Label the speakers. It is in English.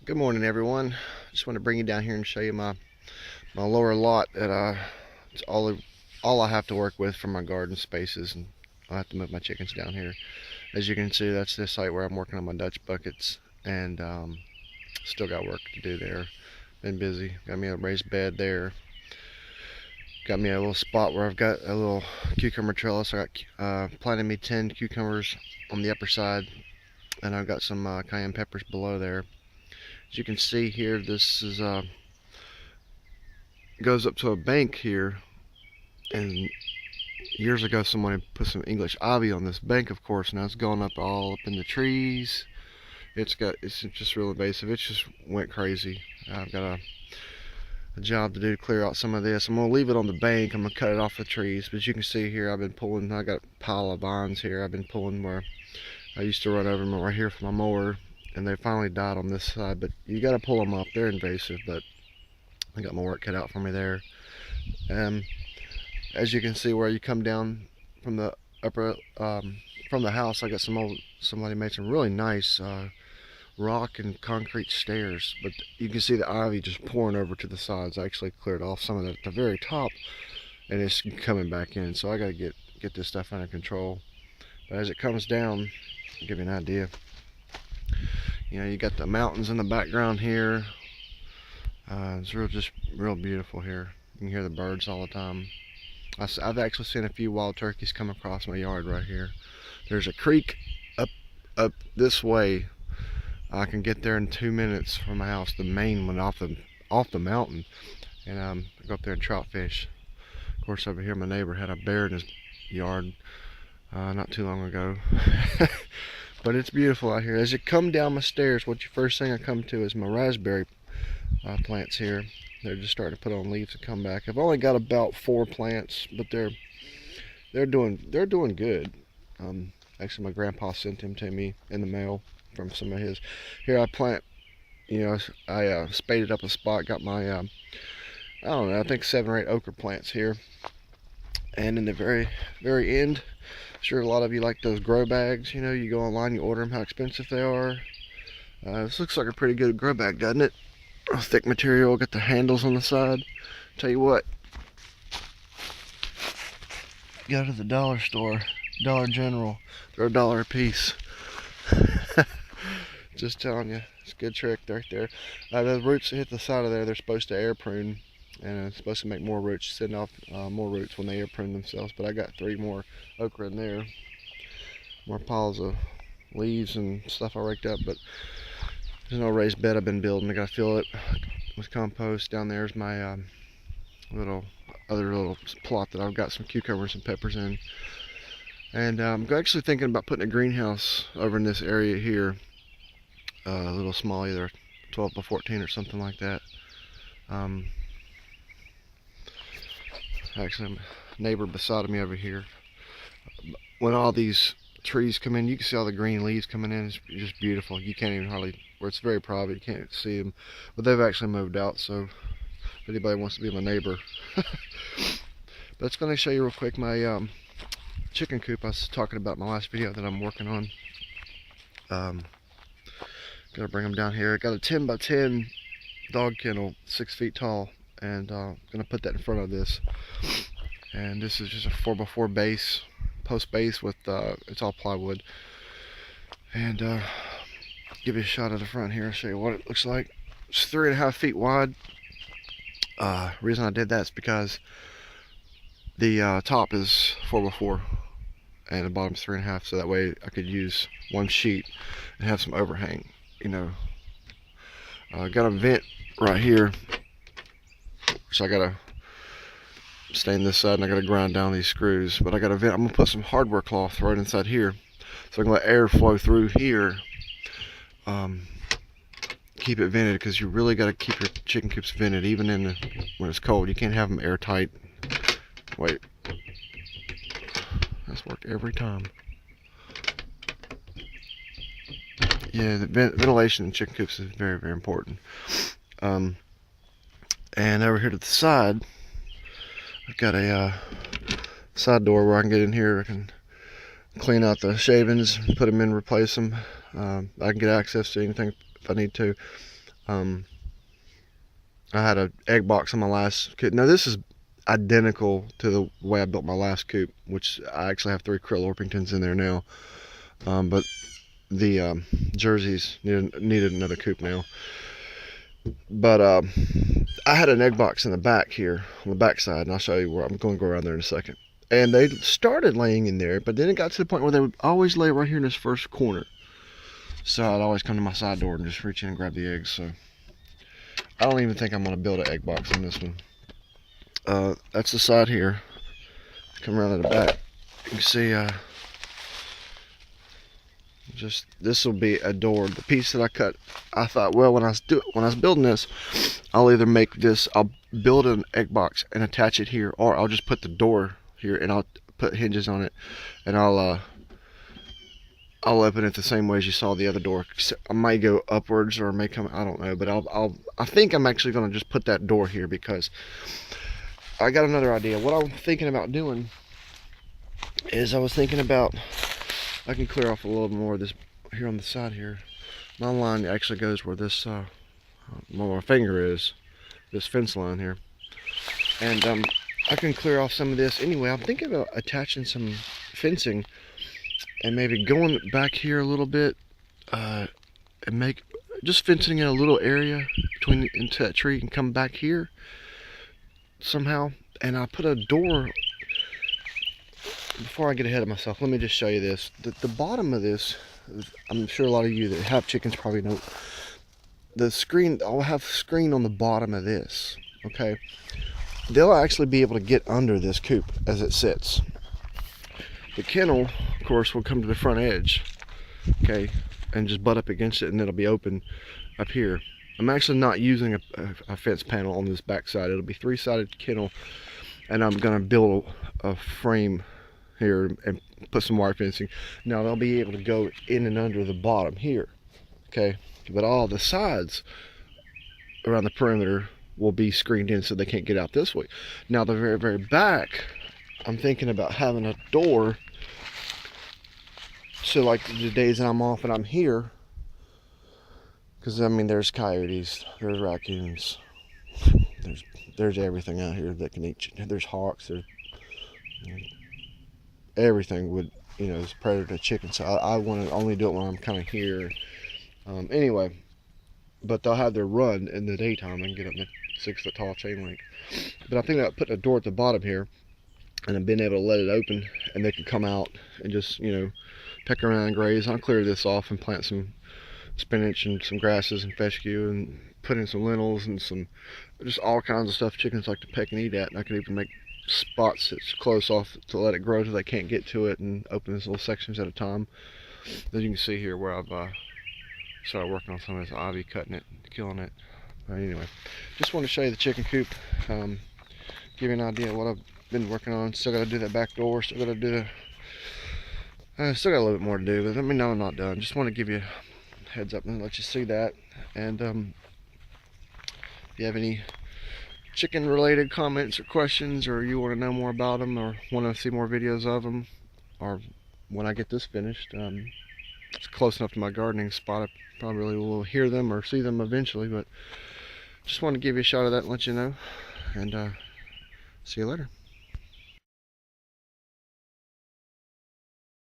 Speaker 1: Good morning, everyone. Just want to bring you down here and show you my lower lot that it's all I have to work with for my garden spaces, and I'll have to move my chickens down here. As you can see, that's the site where I'm working on my Dutch buckets, and still got work to do there. Been busy. Got me a raised bed there. Got me a little spot where I've got a little cucumber trellis. I got planted me 10 cucumbers on the upper side, and I've got some cayenne peppers below there. As you can see here, this is goes up to a bank here, and years ago someone had put some English ivy on this bank, of course. Now it's gone up all up in the trees. It's just real invasive. It just went crazy. I've got a job to do to clear out some of this. I'm gonna leave it on the bank. I'm gonna cut it off the trees, but as you can see here, I've been pulling. I got a pile of vines here. I've been pulling where I used to run over them right here from my mower, and they finally died on this side. But you got to pull them up. They're invasive, but I got my work cut out for me there. As you can see, where you come down from the upper from the house, I got somebody made some really nice rock and concrete stairs, but you can see the ivy just pouring over to the sides. I actually cleared off some of that at the very top, and it's coming back in. So I got to get this stuff under control. But as it comes down, I'll give you an idea. You know, you got the mountains in the background here. It's just real beautiful here. You can hear the birds all the time. I've actually seen a few wild turkeys come across my yard right here. There's a creek up this way. I can get there in 2 minutes from my house, the main one off the mountain, and go up there and trout fish. Of course, over here my neighbor had a bear in his yard not too long ago. But it's beautiful out here. As you come down my stairs, first thing I come to is my raspberry plants here. They're just starting to put on leaves and come back. I've only got about 4 plants, but they're doing good. Actually, my grandpa sent them to me in the mail from some of his. Here I plant. You know, I spaded up a spot. Got my I don't know. I think 7 or 8 okra plants here. And in the very end, I'm sure a lot of you like those grow bags. You know, you go online, you order them, how expensive they are. This looks like a pretty good grow bag, doesn't it? Thick material, got the handles on the side. Tell you what, go to the dollar store, Dollar General, they're $1 a piece. Just telling you, it's a good trick right there. The roots that hit the side of there, they're supposed to air prune, and it's supposed to make more roots, send off more roots when they air prune themselves. But I got 3 more okra in there, more piles of leaves and stuff I raked up. But there's no raised bed I've been building. I gotta fill it with compost. Down there's my other little plot that I've got some cucumbers and peppers in. And I'm actually thinking about putting a greenhouse over in this area here. A little small, either 12 by 14 or something like that. Actually, a neighbor beside me over here. When all these trees come in, you can see all the green leaves coming in. It's just beautiful. You can't even hardly, where it's very private, you can't see them. But they've actually moved out, so if anybody wants to be my neighbor. But it's going to show you real quick my chicken coop I was talking about in my last video that I'm working on. Gotta bring them down here. I got a 10 by 10 dog kennel, 6 feet tall, and gonna put that in front of this. And this is just a 4x4 base, post base with it's all plywood. And give you a shot of the front here. I'll show you what it looks like. It's 3.5 feet wide. Reason I did that is because the top is 4x4 and the bottom's 3.5, so that way I could use one sheet and have some overhang. You know, got a vent right here, so I gotta stain this side and I gotta grind down these screws. But I got a vent. I'm gonna put some hardware cloth right inside here, so I can let air flow through here. Keep it vented, because you really got to keep your chicken coops vented, even when it's cold. You can't have them airtight. Wait, that's worked every time. Yeah, the ventilation in chicken coops is very, very important. And over here to the side, I've got a side door where I can get in here. I can clean out the shavings, put them in, replace them. I can get access to anything if I need to. I had an egg box on my last coop. Now this is identical to the way I built my last coop, which I actually have 3 krill Orpingtons in there now. But the jerseys needed another coop now. But I had an egg box in the back here, on the back side, and I'll show you where I'm going to go around there in a second. And they started laying in there, but then it got to the point where they would always lay right here in this first corner. So I'd always come to my side door and just reach in and grab the eggs. So I don't even think I'm going to build an egg box on this one. That's the side here. Come around to the back. You can see just this will be a door. The piece that I cut, I thought, well, when I was building this, I'll either I'll build an egg box and attach it here, or I'll just put the door here and I'll put hinges on it, and I'll open it the same way as you saw the other door. I might go upwards or may come, I don't know, but I think I'm actually going to just put that door here because I got another idea. What I'm thinking about doing is I can clear off a little more of this here on the side here. My line actually goes where this where my finger is, this fence line here, and I can clear off some of this. Anyway, I'm thinking about attaching some fencing and maybe going back here a little bit and just fencing in a little area into that tree and come back here somehow. And I put a door. Before I get ahead of myself, let me just show you this. The bottom of this, I'm sure a lot of you that have chickens probably know, the screen, I'll have screen on the bottom of this, okay? They'll actually be able to get under this coop as it sits. The kennel, of course, will come to the front edge, okay, and just butt up against it, and it'll be open up here. I'm actually not using a fence panel on this back side. It'll be 3-sided kennel, and I'm gonna build a frame here and put some wire fencing. Now they'll be able to go in and under the bottom here, okay, but all the sides around the perimeter will be screened in so they can't get out this way. Now the very back, I'm thinking about having a door, so like the days that I'm off and I'm here, because I mean there's coyotes, there's raccoons, there's everything out here that can eat. There's hawks, there's everything would, is predator chicken. So I want to only do it when I'm kind of here. Anyway, but they'll have their run in the daytime and get up in 6-foot tall chain link. But I think about putting a door at the bottom here and then being able to let it open, and they could come out and just, peck around and graze. I'll clear this off and plant some spinach and some grasses and fescue and put in some lentils and just all kinds of stuff chickens like to peck and eat at. And I could even make spots that's close off to let it grow till they can't get to it, and open these little sections at a time. As you can see here where I've started working on some of this ivy, cutting it, killing it. But anyway, just want to show you the chicken coop, give you an idea of what I've been working on. Still got to do that back door, still got to do still got a little bit more to do, but let me know I'm not done. Just want to give you a heads up and let you see that. And if you have any chicken related comments or questions, or you want to know more about them, or want to see more videos of them, or when I get this finished, it's close enough to my gardening spot, I probably will hear them or see them eventually, but just want to give you a shot of that and let you know. And see you later.